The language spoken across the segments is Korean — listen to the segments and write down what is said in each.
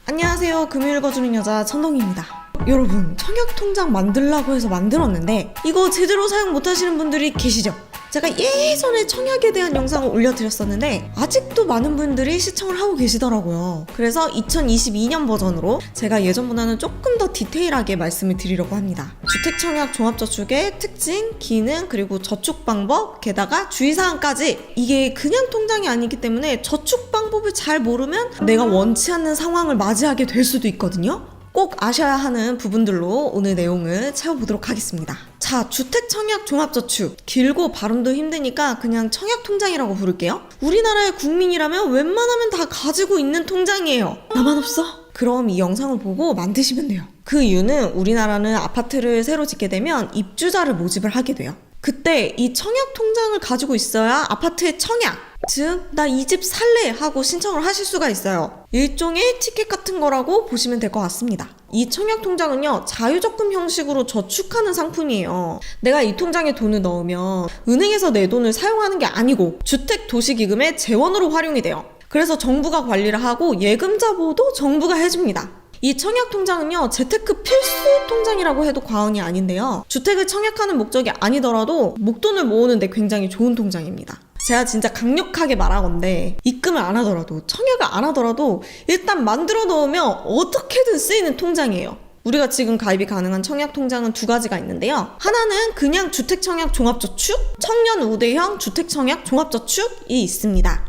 안녕하세요. 금요일 거주는 여자 천동입니다. 여러분, 청약통장 만들라고 해서 만들었는데 이거 제대로 사용 못하시는 분들이 계시죠? 제가 예전에 청약에 대한 영상을 올려드렸었는데 아직도 많은 분들이 시청을 하고 계시더라고요. 그래서 2022년 버전으로 제가 예전보다는 조금 더 디테일하게 말씀을 드리려고 합니다. 주택청약 종합저축의 특징, 기능, 그리고 저축 방법, 게다가 주의사항까지. 이게 그냥 통장이 아니기 때문에 저축 방법을 잘 모르면 내가 원치 않는 상황을 맞이하게 될 수도 있거든요. 꼭 아셔야 하는 부분들로 오늘 내용을 채워보도록 하겠습니다. 자, 주택청약 종합저축. 길고 발음도 힘드니까 그냥 청약통장이라고 부를게요. 우리나라의 국민이라면 웬만하면 다 가지고 있는 통장이에요. 나만 없어? 그럼 이 영상을 보고 만드시면 돼요. 그 이유는 우리나라는 아파트를 새로 짓게 되면 입주자를 모집을 하게 돼요. 그때 이 청약통장을 가지고 있어야 아파트의 청약, 즉 나 이 집 살래 하고 신청을 하실 수가 있어요. 일종의 티켓 같은 거라고 보시면 될 것 같습니다. 이 청약통장은요, 자유적금 형식으로 저축하는 상품이에요. 내가 이 통장에 돈을 넣으면 은행에서 내 돈을 사용하는 게 아니고 주택도시기금의 재원으로 활용이 돼요. 그래서 정부가 관리를 하고 예금자 보호도 정부가 해줍니다. 이 청약통장은요, 재테크 필수 통장이라고 해도 과언이 아닌데요, 주택을 청약하는 목적이 아니더라도 목돈을 모으는데 굉장히 좋은 통장입니다. 제가 진짜 강력하게 말하건대 입금을 안 하더라도, 청약을 안 하더라도 일단 만들어 놓으면 어떻게든 쓰이는 통장이에요. 우리가 지금 가입이 가능한 청약통장은 두 가지가 있는데요. 하나는 그냥 주택청약 종합저축, 청년 우대형 주택청약 종합저축이 있습니다.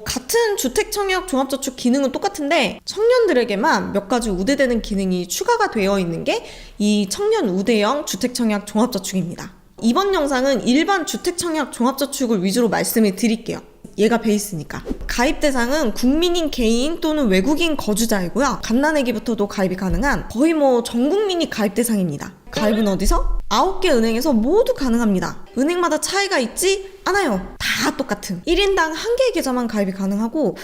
같은 주택청약 종합저축 기능은 똑같은데 청년들에게만 몇 가지 우대되는 기능이 추가가 되어 있는 게 이 청년 우대형 주택청약 종합저축입니다. 이번 영상은 일반 주택청약 종합저축을 위주로 말씀을 드릴게요. 얘가 베이스니까. 가입 대상은 국민인 개인 또는 외국인 거주자이고요. 갓난아기부터도 가입이 가능한 거의 전 국민이 가입 대상입니다. 가입은 어디서? 9개 은행에서 모두 가능합니다. 은행마다 차이가 있지 않아요. 다 똑같은 1인당 1개의 계좌만 가입이 가능하고,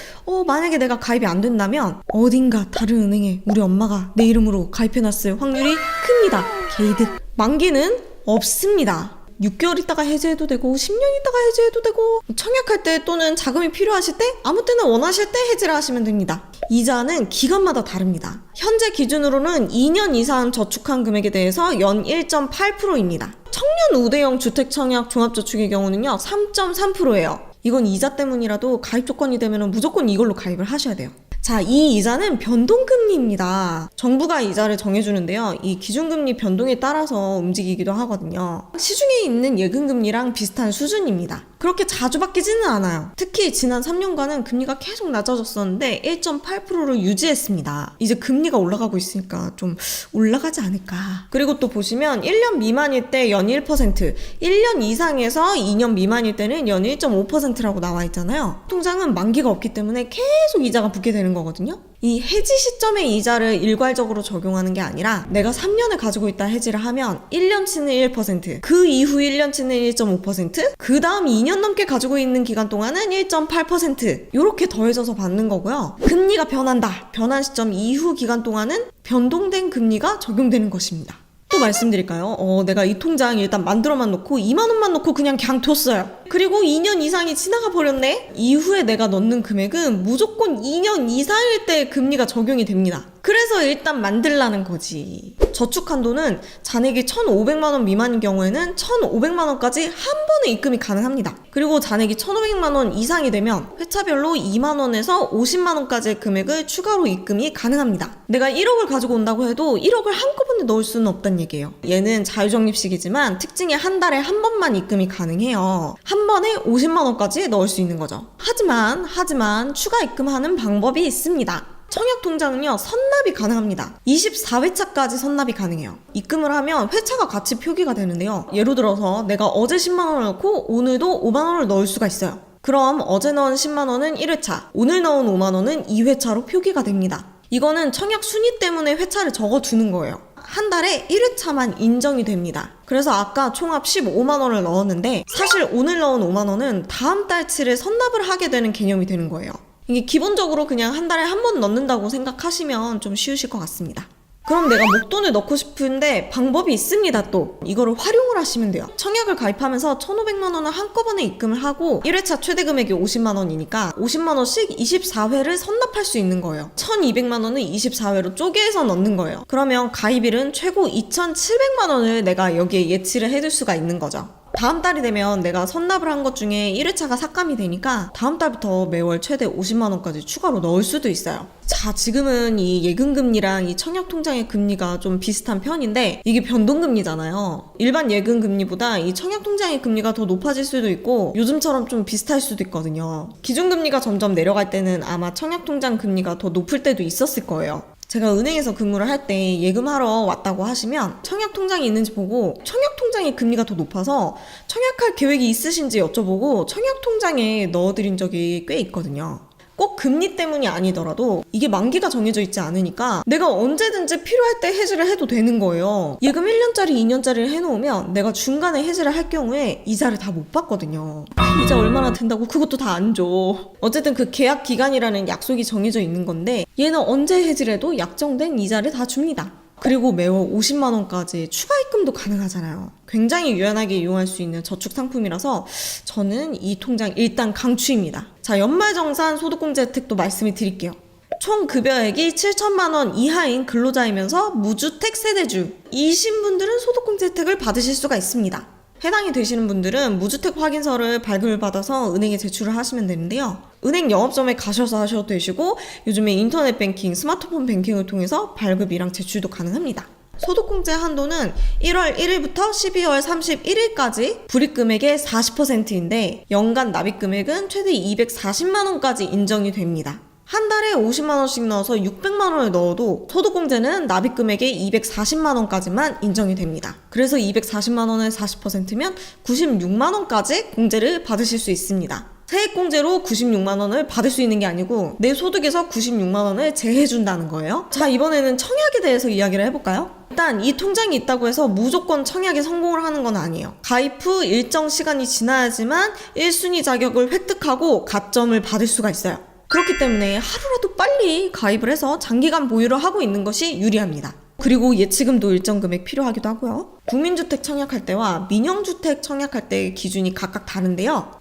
만약에 내가 가입이 안 된다면 어딘가 다른 은행에 우리 엄마가 내 이름으로 가입해놨을 확률이 큽니다. 개이득. 만기는 없습니다. 6개월 있다가 해지해도 되고 10년 있다가 해지해도 되고, 청약할 때 또는 자금이 필요하실 때 아무 때나 원하실 때 해지를 하시면 됩니다. 이자는 기간마다 다릅니다. 현재 기준으로는 2년 이상 저축한 금액에 대해서 연 1.8%입니다. 청년 우대형 주택청약 종합저축의 경우는요 3.3%예요. 이건 이자 때문이라도 가입 조건이 되면 무조건 이걸로 가입을 하셔야 돼요. 자, 이 이자는 변동금리입니다. 정부가 이자를 정해주는데요, 이 기준금리 변동에 따라서 움직이기도 하거든요. 시중에 있는 예금금리랑 비슷한 수준입니다. 그렇게 자주 바뀌지는 않아요. 특히 지난 3년간은 금리가 계속 낮아졌었는데 1.8%를 유지했습니다. 이제 금리가 올라가고 있으니까 좀 올라가지 않을까. 그리고 또 보시면 1년 미만일 때 연 1%, 1년 이상에서 2년 미만일 때는 연 1.5%라고 나와 있잖아요. 통장은 만기가 없기 때문에 계속 이자가 붙게 되는 거거든요. 이 해지 시점의 이자를 일괄적으로 적용하는 게 아니라 내가 3년을 가지고 있다 해지를 하면 1년치는 1%, 그 이후 1년치는 1.5%, 그 다음 2년 넘게 가지고 있는 기간 동안은 1.8% 이렇게 더해져서 받는 거고요. 금리가 변한다. 변한 시점 이후 기간 동안은 변동된 금리가 적용되는 것입니다. 또 말씀드릴까요? 내가 이 통장 일단 만들어만 놓고 2만 원만 놓고 그냥 뒀어요. 그리고 2년 이상이 지나가 버렸네? 이후에 내가 넣는 금액은 무조건 2년 이상일 때 금리가 적용이 됩니다. 그래서 일단 만들라는 거지. 저축 한도는 잔액이 1,500만 원 미만인 경우에는 1,500만 원까지 한 번에 입금이 가능합니다. 그리고 잔액이 1,500만 원 이상이 되면 회차별로 2만 원에서 50만 원까지의 금액을 추가로 입금이 가능합니다. 내가 1억을 가지고 온다고 해도 1억을 한꺼번에 넣을 수는 없다는 얘기예요. 얘는 자유적립식이지만 특징이 한 달에 한 번만 입금이 가능해요. 한 번에 50만 원까지 넣을 수 있는 거죠. 하지만 추가 입금하는 방법이 있습니다. 청약통장은요 선납이 가능합니다. 24회차까지 선납이 가능해요. 입금을 하면 회차가 같이 표기가 되는데요, 예를 들어서 내가 어제 10만 원을 넣고 오늘도 5만 원을 넣을 수가 있어요. 그럼 어제 넣은 10만 원은 1회차, 오늘 넣은 5만 원은 2회차로 표기가 됩니다. 이거는 청약 순위 때문에 회차를 적어두는 거예요. 한 달에 1회차만 인정이 됩니다. 그래서 아까 총합 15만 원을 넣었는데 사실 오늘 넣은 5만 원은 다음 달치를 선납을 하게 되는 개념이 되는 거예요. 이게 기본적으로 그냥 한 달에 한 번 넣는다고 생각하시면 좀 쉬우실 것 같습니다. 그럼 내가 목돈을 넣고 싶은데 방법이 있습니다. 또 이거를 활용을 하시면 돼요. 청약을 가입하면서 1,500만 원을 한꺼번에 입금을 하고 1회차 최대 금액이 50만 원이니까 50만 원씩 24회를 선납할 수 있는 거예요. 1,200만 원을 24회로 쪼개서 넣는 거예요. 그러면 가입일은 최고 2,700만 원을 내가 여기에 예치를 해둘 수가 있는 거죠. 다음 달이 되면 내가 선납을 한 것 중에 1회차가 삭감이 되니까 다음 달부터 매월 최대 50만 원까지 추가로 넣을 수도 있어요. 자, 지금은 이 예금금리랑 이 청약통장의 금리가 좀 비슷한 편인데 이게 변동금리잖아요. 일반 예금금리보다 이 청약통장의 금리가 더 높아질 수도 있고 요즘처럼 좀 비슷할 수도 있거든요. 기준금리가 점점 내려갈 때는 아마 청약통장 금리가 더 높을 때도 있었을 거예요. 제가 은행에서 근무를 할 때 예금하러 왔다고 하시면 청약통장이 있는지 보고 청약통장의 금리가 더 높아서 청약할 계획이 있으신지 여쭤보고 청약통장에 넣어드린 적이 꽤 있거든요. 꼭 금리 때문이 아니더라도 이게 만기가 정해져 있지 않으니까 내가 언제든지 필요할 때 해지를 해도 되는 거예요. 예금 1년짜리, 2년짜리를 해놓으면 내가 중간에 해지를 할 경우에 이자를 다 못 받거든요. 이자 얼마나 된다고 그것도 다 안 줘. 어쨌든 그 계약 기간이라는 약속이 정해져 있는 건데 얘는 언제 해지를 해도 약정된 이자를 다 줍니다. 그리고 매월 50만 원까지 추가 입금도 가능하잖아요. 굉장히 유연하게 이용할 수 있는 저축 상품이라서 저는 이 통장 일단 강추입니다. 자, 연말정산 소득공제 혜택도 말씀을 드릴게요. 총 급여액이 7천만 원 이하인 근로자이면서 무주택 세대주이신 분들은 소득공제 혜택을 받으실 수가 있습니다. 해당이 되시는 분들은 무주택 확인서를 발급을 받아서 은행에 제출을 하시면 되는데요. 은행 영업점에 가셔서 하셔도 되시고 요즘에 인터넷 뱅킹, 스마트폰 뱅킹을 통해서 발급이랑 제출도 가능합니다. 소득공제 한도는 1월 1일부터 12월 31일까지 불입금액의 40%인데 연간 납입금액은 최대 240만 원까지 인정이 됩니다. 한 달에 50만 원씩 넣어서 600만 원을 넣어도 소득공제는 납입금액의 240만 원까지만 인정이 됩니다. 그래서 240만 원의 40%면 96만 원까지 공제를 받으실 수 있습니다. 세액공제로 96만 원을 받을 수 있는 게 아니고 내 소득에서 96만 원을 제해준다는 거예요. 자, 이번에는 청약에 대해서 이야기를 해볼까요? 일단 이 통장이 있다고 해서 무조건 청약에 성공을 하는 건 아니에요. 가입 후 일정 시간이 지나야지만 1순위 자격을 획득하고 가점을 받을 수가 있어요. 그렇기 때문에 하루라도 빨리 가입을 해서 장기간 보유를 하고 있는 것이 유리합니다. 그리고 예치금도 일정 금액 필요하기도 하고요. 국민주택 청약할 때와 민영주택 청약할 때의 기준이 각각 다른데요.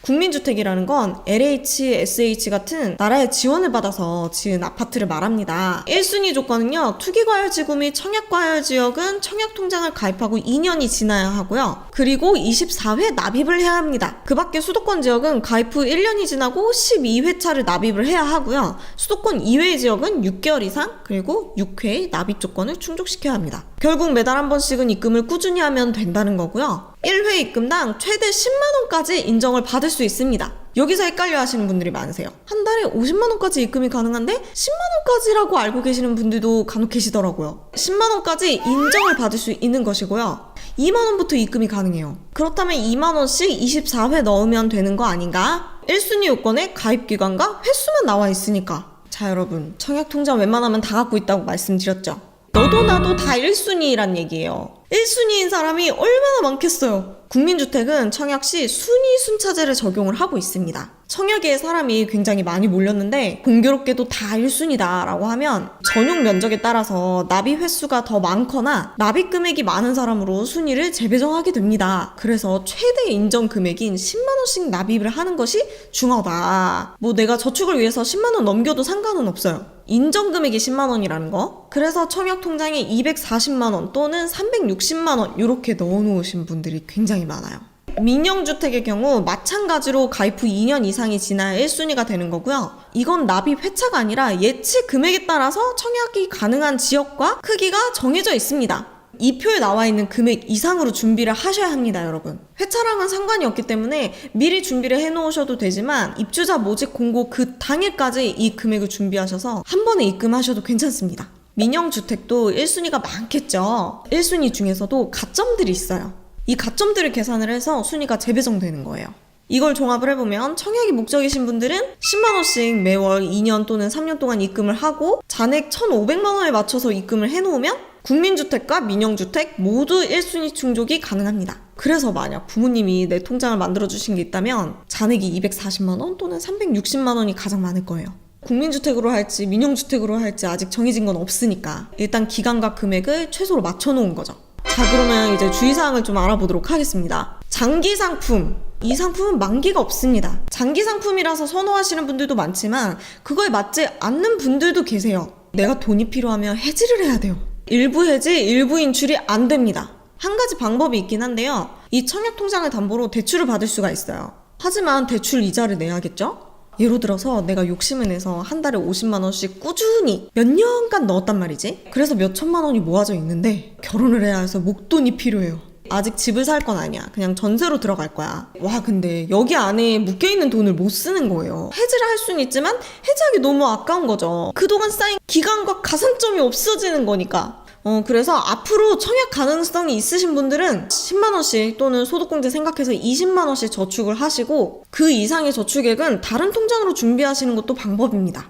국민주택이라는 건 LH, SH 같은 나라의 지원을 받아서 지은 아파트를 말합니다. 1순위 조건은요. 투기과열지구 및 청약과열지역은 청약통장을 가입하고 2년이 지나야 하고요. 그리고 24회 납입을 해야 합니다. 그 밖에 수도권 지역은 가입 후 1년이 지나고 12회차를 납입을 해야 하고요. 수도권 이외의 지역은 6개월 이상 그리고 6회의 납입 조건을 충족시켜야 합니다. 결국 매달 한 번씩은 입금을 꾸준히 하면 된다는 거고요. 1회 입금당 최대 10만 원까지 인정을 받을 수 있습니다. 여기서 헷갈려 하시는 분들이 많으세요. 한 달에 50만 원까지 입금이 가능한데 10만 원까지라고 알고 계시는 분들도 간혹 계시더라고요. 10만 원까지 인정을 받을 수 있는 것이고요. 2만 원부터 입금이 가능해요. 그렇다면 2만 원씩 24회 넣으면 되는 거 아닌가? 1순위 요건에 가입기간과 횟수만 나와 있으니까. 자, 여러분, 청약통장 웬만하면 다 갖고 있다고 말씀드렸죠. 너도 나도 다 1순위란 얘기예요. 1순위인 사람이 얼마나 많겠어요. 국민주택은 청약 시 순위 순차제를 적용을 하고 있습니다. 청약에 사람이 굉장히 많이 몰렸는데 공교롭게도 다 1순위다 라고 하면 전용 면적에 따라서 납입 횟수가 더 많거나 납입 금액이 많은 사람으로 순위를 재배정하게 됩니다. 그래서 최대 인정 금액인 10만 원씩 납입을 하는 것이 중요하다. 뭐 내가 저축을 위해서 10만 원 넘겨도 상관은 없어요. 인정 금액이 10만 원이라는 거. 그래서 청약통장에 240만 원 또는 360만 원 이렇게 넣어놓으신 분들이 굉장히 많아요. 민영주택의 경우 마찬가지로 가입 후 2년 이상이 지나야 1순위가 되는 거고요. 이건 납입 회차가 아니라 예치 금액에 따라서 청약이 가능한 지역과 크기가 정해져 있습니다. 이 표에 나와 있는 금액 이상으로 준비를 하셔야 합니다, 여러분. 회차랑은 상관이 없기 때문에 미리 준비를 해놓으셔도 되지만 입주자 모집 공고 그 당일까지 이 금액을 준비하셔서 한 번에 입금하셔도 괜찮습니다. 민영주택도 1순위가 많겠죠. 1순위 중에서도 가점들이 있어요. 이 가점들을 계산을 해서 순위가 재배정되는 거예요. 이걸 종합을 해보면 청약이 목적이신 분들은 10만 원씩 매월 2년 또는 3년 동안 입금을 하고 잔액 1,500만 원에 맞춰서 입금을 해놓으면 국민주택과 민영주택 모두 1순위 충족이 가능합니다. 그래서 만약 부모님이 내 통장을 만들어주신 게 있다면 잔액이 240만 원 또는 360만 원이 가장 많을 거예요. 국민주택으로 할지 민영주택으로 할지 아직 정해진 건 없으니까 일단 기간과 금액을 최소로 맞춰놓은 거죠. 자, 그러면 이제 주의사항을 좀 알아보도록 하겠습니다. 장기 상품. 이 상품은 만기가 없습니다. 장기 상품이라서 선호하시는 분들도 많지만 그거에 맞지 않는 분들도 계세요. 내가 돈이 필요하면 해지를 해야 돼요. 일부 해지, 일부 인출이 안 됩니다. 한 가지 방법이 있긴 한데요. 이 청약통장을 담보로 대출을 받을 수가 있어요. 하지만 대출 이자를 내야겠죠? 예를 들어서 내가 욕심을 내서 한 달에 50만 원씩 꾸준히 몇 년간 넣었단 말이지. 그래서 몇 천만 원이 모아져 있는데 결혼을 해야 해서 목돈이 필요해요. 아직 집을 살 건 아니야. 그냥 전세로 들어갈 거야. 와, 근데 여기 안에 묶여있는 돈을 못 쓰는 거예요. 해지를 할 수는 있지만 해지하기 너무 아까운 거죠. 그동안 쌓인 기간과 가산점이 없어지는 거니까. 그래서 앞으로 청약 가능성이 있으신 분들은 10만 원씩 또는 소득공제 생각해서 20만 원씩 저축을 하시고 그 이상의 저축액은 다른 통장으로 준비하시는 것도 방법입니다.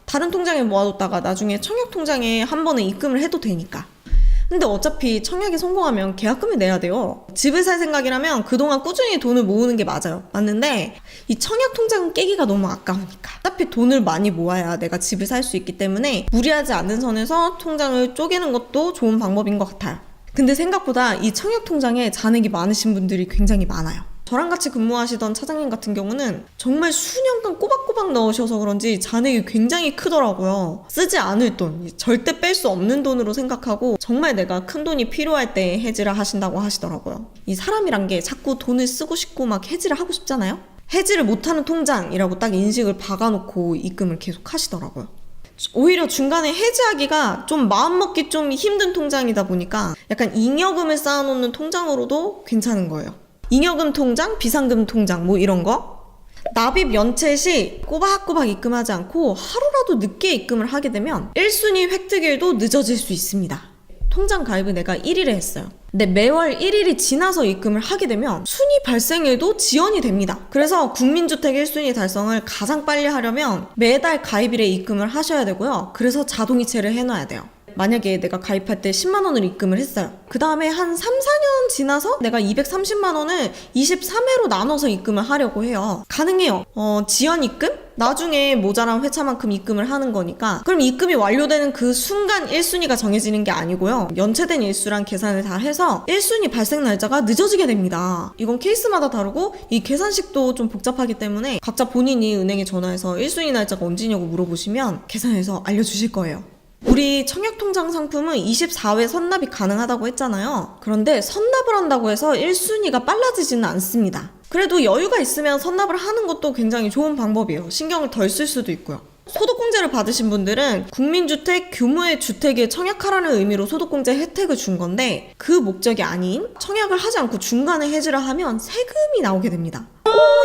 다른 통장에 모아뒀다가 나중에 청약 통장에 한 번에 입금을 해도 되니까. 근데 어차피 청약에 성공하면 계약금을 내야 돼요. 집을 살 생각이라면 그동안 꾸준히 돈을 모으는 게 맞아요. 맞는데 이 청약 통장은 깨기가 너무 아까우니까 어차피 돈을 많이 모아야 내가 집을 살 수 있기 때문에 무리하지 않는 선에서 통장을 쪼개는 것도 좋은 방법인 것 같아요. 근데 생각보다 이 청약 통장에 잔액이 많으신 분들이 굉장히 많아요. 저랑 같이 근무하시던 차장님 같은 경우는 정말 수년간 꼬박꼬박 넣으셔서 그런지 잔액이 굉장히 크더라고요. 쓰지 않을 돈, 절대 뺄 수 없는 돈으로 생각하고 정말 내가 큰 돈이 필요할 때 해지를 하신다고 하시더라고요. 이 사람이란 게 자꾸 돈을 쓰고 싶고 막 해지를 하고 싶잖아요? 해지를 못하는 통장이라고 딱 인식을 박아놓고 입금을 계속 하시더라고요. 오히려 중간에 해지하기가 좀 마음먹기 좀 힘든 통장이다 보니까 약간 잉여금을 쌓아놓는 통장으로도 괜찮은 거예요. 잉여금 통장, 비상금 통장 뭐 이런 거. 납입 연체 시 꼬박꼬박 입금하지 않고 하루라도 늦게 입금을 하게 되면 1순위 획득일도 늦어질 수 있습니다. 통장 가입을 내가 1일에 했어요. 근데 매월 1일이 지나서 입금을 하게 되면 순위 발생일도 지연이 됩니다. 그래서 국민주택 1순위 달성을 가장 빨리 하려면 매달 가입일에 입금을 하셔야 되고요. 그래서 자동이체를 해놔야 돼요. 만약에 내가 가입할 때 10만 원을 입금을 했어요. 그 다음에 한 3, 4년 지나서 내가 230만 원을 23회로 나눠서 입금을 하려고 해요. 가능해요. 지연 입금? 나중에 모자란 회차만큼 입금을 하는 거니까. 그럼 입금이 완료되는 그 순간 1순위가 정해지는 게 아니고요. 연체된 일수랑 계산을 다 해서 1순위 발생 날짜가 늦어지게 됩니다. 이건 케이스마다 다르고 이 계산식도 좀 복잡하기 때문에 각자 본인이 은행에 전화해서 1순위 날짜가 언제냐고 물어보시면 계산해서 알려주실 거예요. 우리 청약통장 상품은 24회 선납이 가능하다고 했잖아요. 그런데 선납을 한다고 해서 1순위가 빨라지지는 않습니다. 그래도 여유가 있으면 선납을 하는 것도 굉장히 좋은 방법이에요. 신경을 덜 쓸 수도 있고요. 소득공제를 받으신 분들은 국민주택 규모의 주택에 청약하라는 의미로 소득공제 혜택을 준 건데 그 목적이 아닌 청약을 하지 않고 중간에 해지를 하면 세금이 나오게 됩니다.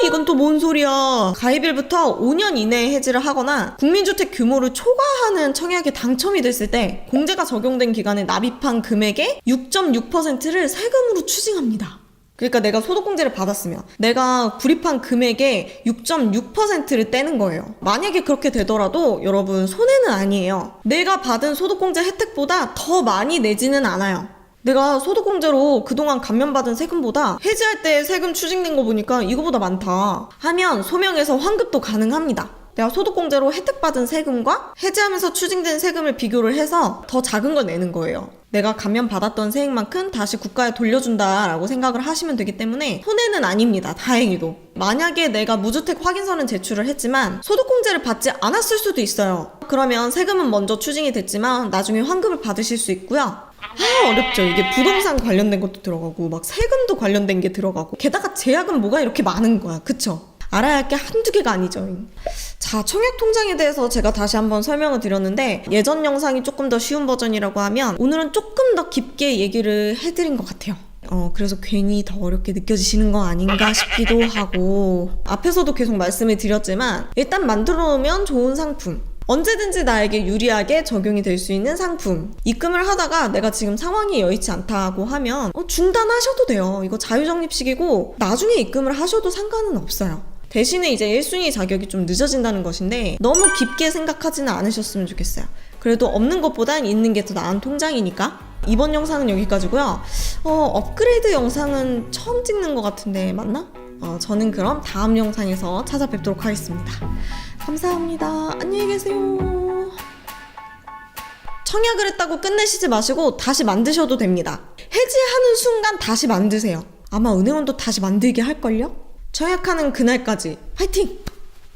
이건 또 뭔 소리야. 가입일부터 5년 이내에 해지를 하거나 국민주택 규모를 초과하는 청약에 당첨이 됐을 때 공제가 적용된 기간에 납입한 금액의 6.6%를 세금으로 추징합니다. 그러니까 내가 소득공제를 받았으면 내가 불입한 금액의 6.6%를 떼는 거예요. 만약에 그렇게 되더라도 여러분 손해는 아니에요. 내가 받은 소득공제 혜택보다 더 많이 내지는 않아요. 내가 소득공제로 그동안 감면받은 세금보다 해지할 때 세금 추징된 거 보니까 이거보다 많다 하면 소명해서 환급도 가능합니다. 내가 소득공제로 혜택받은 세금과 해지하면서 추징된 세금을 비교를 해서 더 작은 걸 내는 거예요. 내가 감면받았던 세액만큼 다시 국가에 돌려준다라고 생각을 하시면 되기 때문에 손해는 아닙니다. 다행히도. 만약에 내가 무주택 확인서는 제출을 했지만 소득공제를 받지 않았을 수도 있어요. 그러면 세금은 먼저 추징이 됐지만 나중에 환급을 받으실 수 있고요. 어렵죠. 이게 부동산 관련된 것도 들어가고 막 세금도 관련된 게 들어가고 게다가 제약은 뭐가 이렇게 많은 거야. 그쵸? 알아야 할 게 한두 개가 아니죠. 자, 청약통장에 대해서 제가 다시 한번 설명을 드렸는데 예전 영상이 조금 더 쉬운 버전이라고 하면 오늘은 조금 더 깊게 얘기를 해드린 것 같아요. 그래서 괜히 더 어렵게 느껴지시는 거 아닌가 싶기도 하고 앞에서도 계속 말씀을 드렸지만 일단 만들어 놓으면 좋은 상품, 언제든지 나에게 유리하게 적용이 될 수 있는 상품. 입금을 하다가 내가 지금 상황이 여의치 않다고 하면 중단하셔도 돼요. 이거 자유적립식이고 나중에 입금을 하셔도 상관은 없어요. 대신에 이제 1순위 자격이 좀 늦어진다는 것인데 너무 깊게 생각하지는 않으셨으면 좋겠어요. 그래도 없는 것보단 있는 게 더 나은 통장이니까. 이번 영상은 여기까지고요. 업그레이드 영상은 처음 찍는 것 같은데 맞나? 저는 그럼 다음 영상에서 찾아뵙도록 하겠습니다. 감사합니다. 안녕히 계세요. 청약을 했다고 끝내시지 마시고 다시 만드셔도 됩니다. 해지하는 순간 다시 만드세요. 아마 은행원도 다시 만들게 할걸요? 청약하는 그날까지 화이팅!